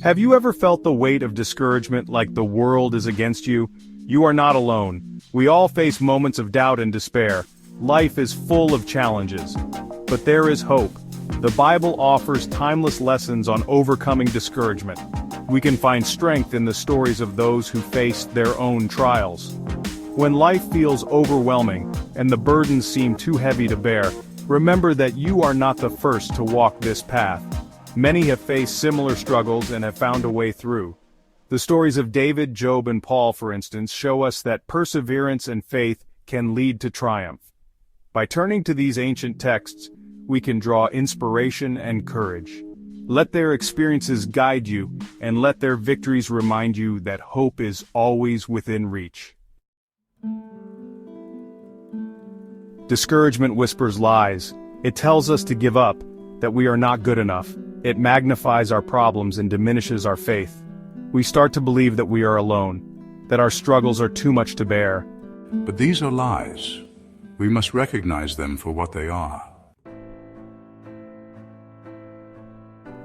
Have you ever felt the weight of discouragement, like the world is against you? You are not alone. We all face moments of doubt and despair. Life is full of challenges. But there is hope. The Bible offers timeless lessons on overcoming discouragement. We can find strength in the stories of those who faced their own trials. When life feels overwhelming, and the burdens seem too heavy to bear, remember that you are not the first to walk this path. Many have faced similar struggles and have found a way through. The stories of David, Job, and Paul, for instance, show us that perseverance and faith can lead to triumph. By turning to these ancient texts, we can draw inspiration and courage. Let their experiences guide you, and let their victories remind you that hope is always within reach. Discouragement whispers lies. It tells us to give up, that we are not good enough. It magnifies our problems and diminishes our faith. We start to believe that we are alone, that our struggles are too much to bear. But these are lies. We must recognize them for what they are.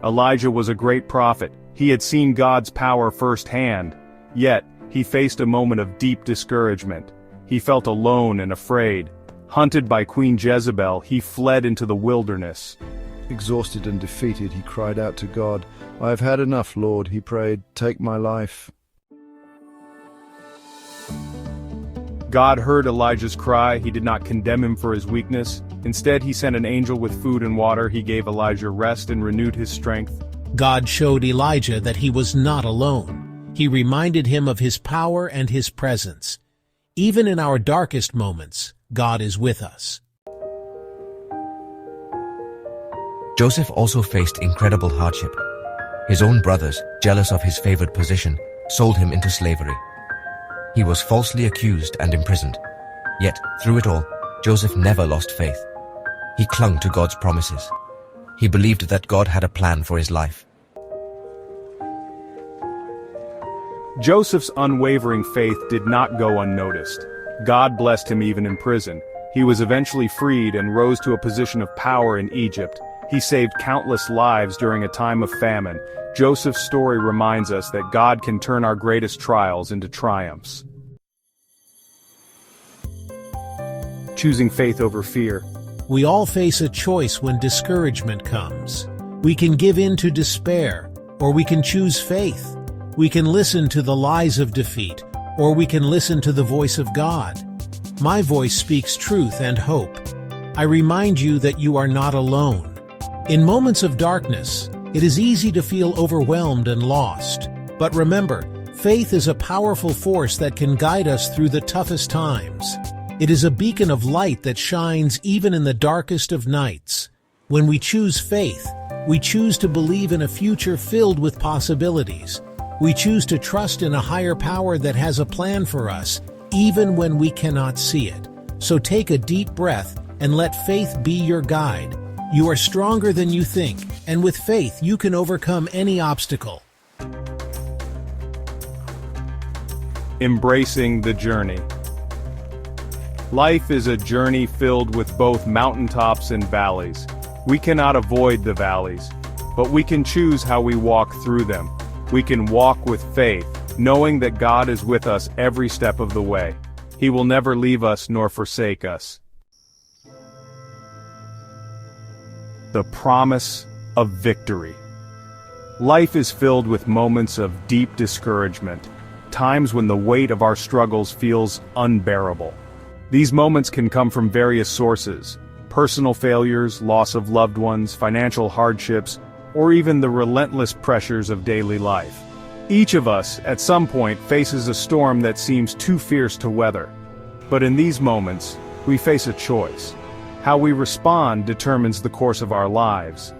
Elijah was a great prophet. He had seen God's power firsthand. Yet, he faced a moment of deep discouragement. He felt alone and afraid. Hunted by Queen Jezebel, he fled into the wilderness. Exhausted and defeated, he cried out to God. "I have had enough, Lord," he prayed. "Take my life." God heard Elijah's cry. He did not condemn him for his weakness. Instead, he sent an angel with food and water. He gave Elijah rest and renewed his strength. God showed Elijah that he was not alone. He reminded him of his power and his presence. Even in our darkest moments, God is with us. Joseph also faced incredible hardship. His own brothers, jealous of his favored position, sold him into slavery. He was falsely accused and imprisoned. Yet, through it all, Joseph never lost faith. He clung to God's promises. He believed that God had a plan for his life. Joseph's unwavering faith did not go unnoticed. God blessed him even in prison. He was eventually freed and rose to a position of power in Egypt. He saved countless lives during a time of famine. Joseph's story reminds us that God can turn our greatest trials into triumphs. Choosing faith over fear. We all face a choice when discouragement comes. We can give in to despair, or we can choose faith. We can listen to the lies of defeat, or we can listen to the voice of God. My voice speaks truth and hope. I remind you that you are not alone. In moments of darkness, it is easy to feel overwhelmed and lost. But remember, faith is a powerful force that can guide us through the toughest times. It is a beacon of light that shines even in the darkest of nights. When we choose faith, we choose to believe in a future filled with possibilities. We choose to trust in a higher power that has a plan for us, even when we cannot see it. So take a deep breath and let faith be your guide. You are stronger than you think, and with faith you can overcome any obstacle. Embracing the journey. Life is a journey filled with both mountaintops and valleys. We cannot avoid the valleys, but we can choose how we walk through them. We can walk with faith, knowing that God is with us every step of the way. He will never leave us nor forsake us. The promise of victory. Life is filled with moments of deep discouragement, times when the weight of our struggles feels unbearable. These moments can come from various sources: personal failures, loss of loved ones, financial hardships, or even the relentless pressures of daily life. Each of us, at some point, faces a storm that seems too fierce to weather. But in these moments, we face a choice. How we respond determines the course of our lives.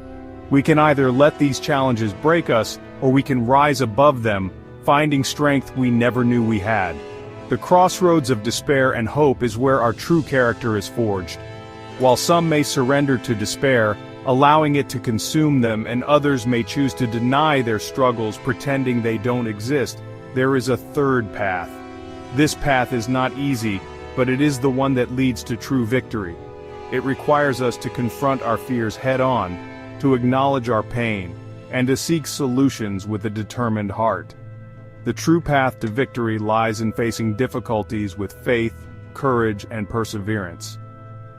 We can either let these challenges break us, or we can rise above them, finding strength we never knew we had. The crossroads of despair and hope is where our true character is forged. While some may surrender to despair, allowing it to consume them, and others may choose to deny their struggles, pretending they don't exist, there is a third path. This path is not easy, but it is the one that leads to true victory. It requires us to confront our fears head-on, to acknowledge our pain, and to seek solutions with a determined heart. The true path to victory lies in facing difficulties with faith, courage, and perseverance.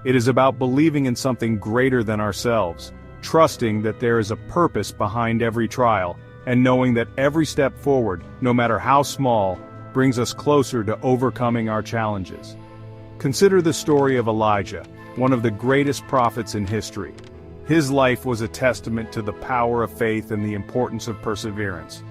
It is about believing in something greater than ourselves, trusting that there is a purpose behind every trial, and knowing that every step forward, no matter how small, brings us closer to overcoming our challenges. Consider the story of Elijah, one of the greatest prophets in history. His life was a testament to the power of faith and the importance of perseverance.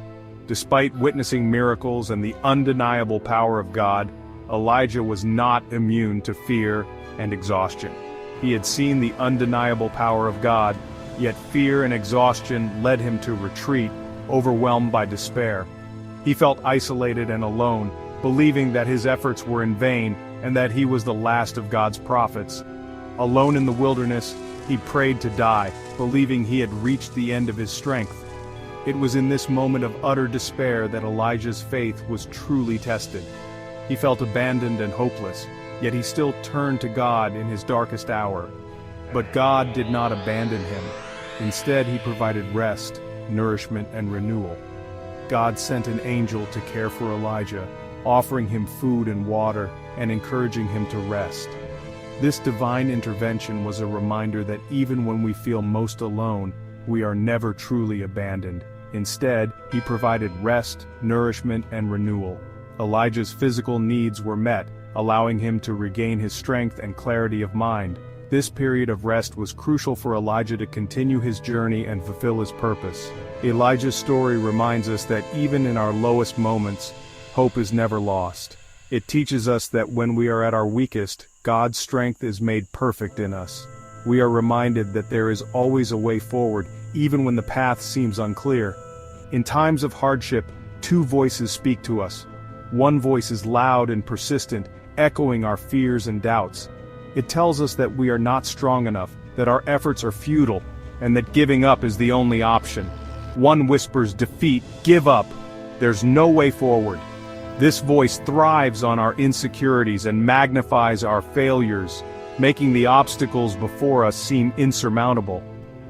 Despite witnessing miracles and the undeniable power of God, Elijah was not immune to fear and exhaustion. He had seen the undeniable power of God, yet fear and exhaustion led him to retreat, overwhelmed by despair. He felt isolated and alone, believing that his efforts were in vain and that he was the last of God's prophets. Alone in the wilderness, he prayed to die, believing he had reached the end of his strength. It was in this moment of utter despair that Elijah's faith was truly tested. He felt abandoned and hopeless, yet he still turned to God in his darkest hour. But God did not abandon him. Instead, he provided rest, nourishment, and renewal. God sent an angel to care for Elijah, offering him food and water and encouraging him to rest. This divine intervention was a reminder that even when we feel most alone, we are never truly abandoned. Instead, he provided rest, nourishment, and renewal. Elijah's physical needs were met, allowing him to regain his strength and clarity of mind. This period of rest was crucial for Elijah to continue his journey and fulfill his purpose. Elijah's story reminds us that even in our lowest moments, hope is never lost. It teaches us that when we are at our weakest, God's strength is made perfect in us. We are reminded that there is always a way forward, even when the path seems unclear. In times of hardship, two voices speak to us. One voice is loud and persistent, echoing our fears and doubts. It tells us that we are not strong enough, that our efforts are futile, and that giving up is the only option. One whispers defeat, give up, there's no way forward. This voice thrives on our insecurities and magnifies our failures, making the obstacles before us seem insurmountable.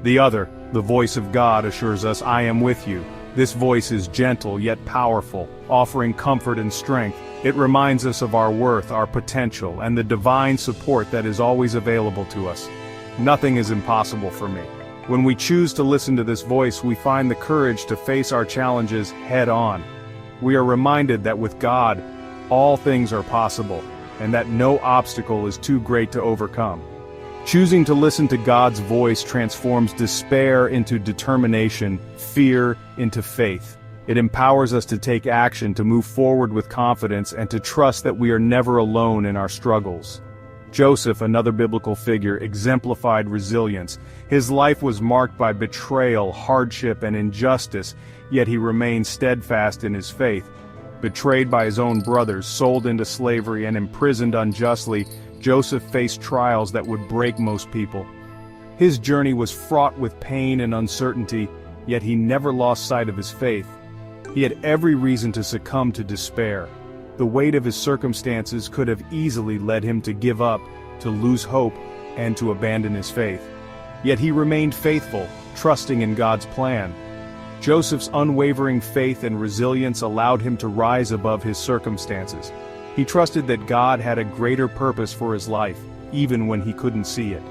The other, the voice of God, assures us, I am with you. This voice is gentle yet powerful, offering comfort and strength. It reminds us of our worth, our potential, and the divine support that is always available to us. Nothing is impossible for me. When we choose to listen to this voice, we find the courage to face our challenges head-on. We are reminded that with God, all things are possible, and that no obstacle is too great to overcome. Choosing to listen to God's voice transforms despair into determination, fear into faith. It empowers us to take action, to move forward with confidence, and to trust that we are never alone in our struggles. Joseph, another biblical figure, exemplified resilience. His life was marked by betrayal, hardship, and injustice, yet he remained steadfast in his faith. Betrayed by his own brothers, sold into slavery, and imprisoned unjustly, Joseph faced trials that would break most people. His journey was fraught with pain and uncertainty, yet he never lost sight of his faith. He had every reason to succumb to despair. The weight of his circumstances could have easily led him to give up, to lose hope, and to abandon his faith. Yet he remained faithful, trusting in God's plan. Joseph's unwavering faith and resilience allowed him to rise above his circumstances. He trusted that God had a greater purpose for his life, even when he couldn't see it.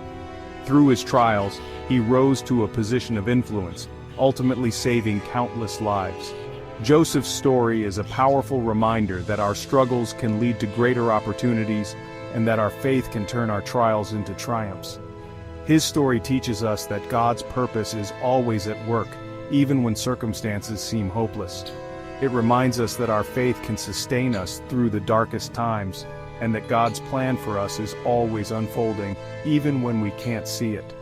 Through his trials, he rose to a position of influence, ultimately saving countless lives. Joseph's story is a powerful reminder that our struggles can lead to greater opportunities, and that our faith can turn our trials into triumphs. His story teaches us that God's purpose is always at work, even when circumstances seem hopeless. It reminds us that our faith can sustain us through the darkest times, and that God's plan for us is always unfolding, even when we can't see it.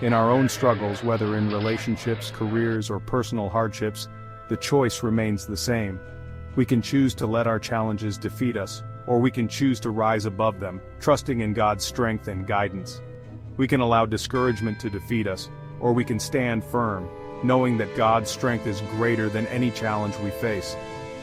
In our own struggles, whether in relationships, careers, or personal hardships, the choice remains the same. We can choose to let our challenges defeat us, or we can choose to rise above them, trusting in God's strength and guidance. We can allow discouragement to defeat us, or we can stand firm, knowing that God's strength is greater than any challenge we face.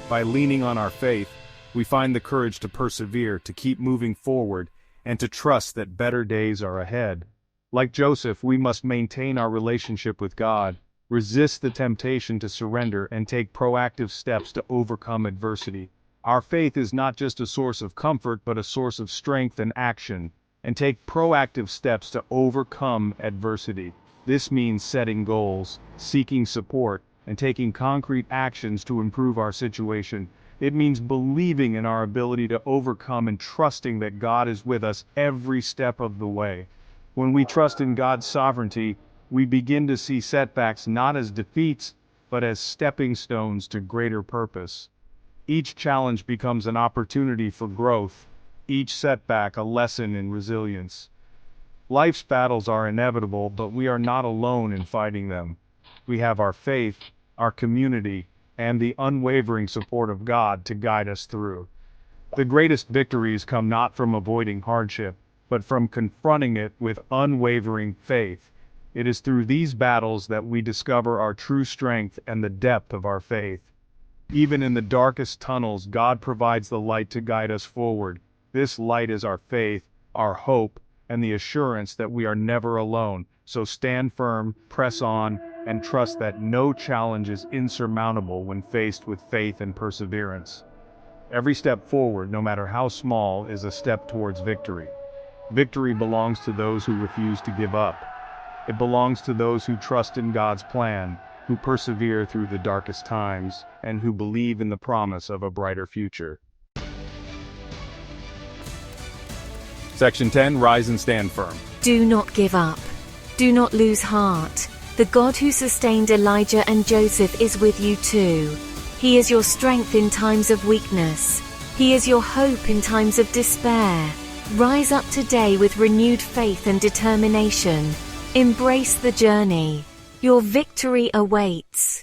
By leaning on our faith, we find the courage to persevere, to keep moving forward, and to trust that better days are ahead. Like Joseph, we must maintain our relationship with God, resist the temptation to surrender, and take proactive steps to overcome adversity. Our faith is not just a source of comfort, but a source of strength and action. And take proactive steps to overcome adversity. This means setting goals, seeking support, and taking concrete actions to improve our situation. It means believing in our ability to overcome and trusting that God is with us every step of the way. When we trust in God's sovereignty, we begin to see setbacks not as defeats, but as stepping stones to greater purpose. Each challenge becomes an opportunity for growth, each setback a lesson in resilience. Life's battles are inevitable, but we are not alone in fighting them. We have our faith, our community, and the unwavering support of God to guide us through. The greatest victories come not from avoiding hardship, but from confronting it with unwavering faith. It is through these battles that we discover our true strength and the depth of our faith. Even in the darkest tunnels, God provides the light to guide us forward. This light is our faith, our hope, and the assurance that we are never alone. So stand firm, press on, and trust that no challenge is insurmountable when faced with faith and perseverance. Every step forward, no matter how small, is a step towards victory. Victory belongs to those who refuse to give up. It belongs to those who trust in God's plan, who persevere through the darkest times, and who believe in the promise of a brighter future. Section 10, Rise and Stand Firm. Do not give up. Do not lose heart. The God who sustained Elijah and Joseph is with you too. He is your strength in times of weakness. He is your hope in times of despair. Rise up today with renewed faith and determination. Embrace the journey. Your victory awaits.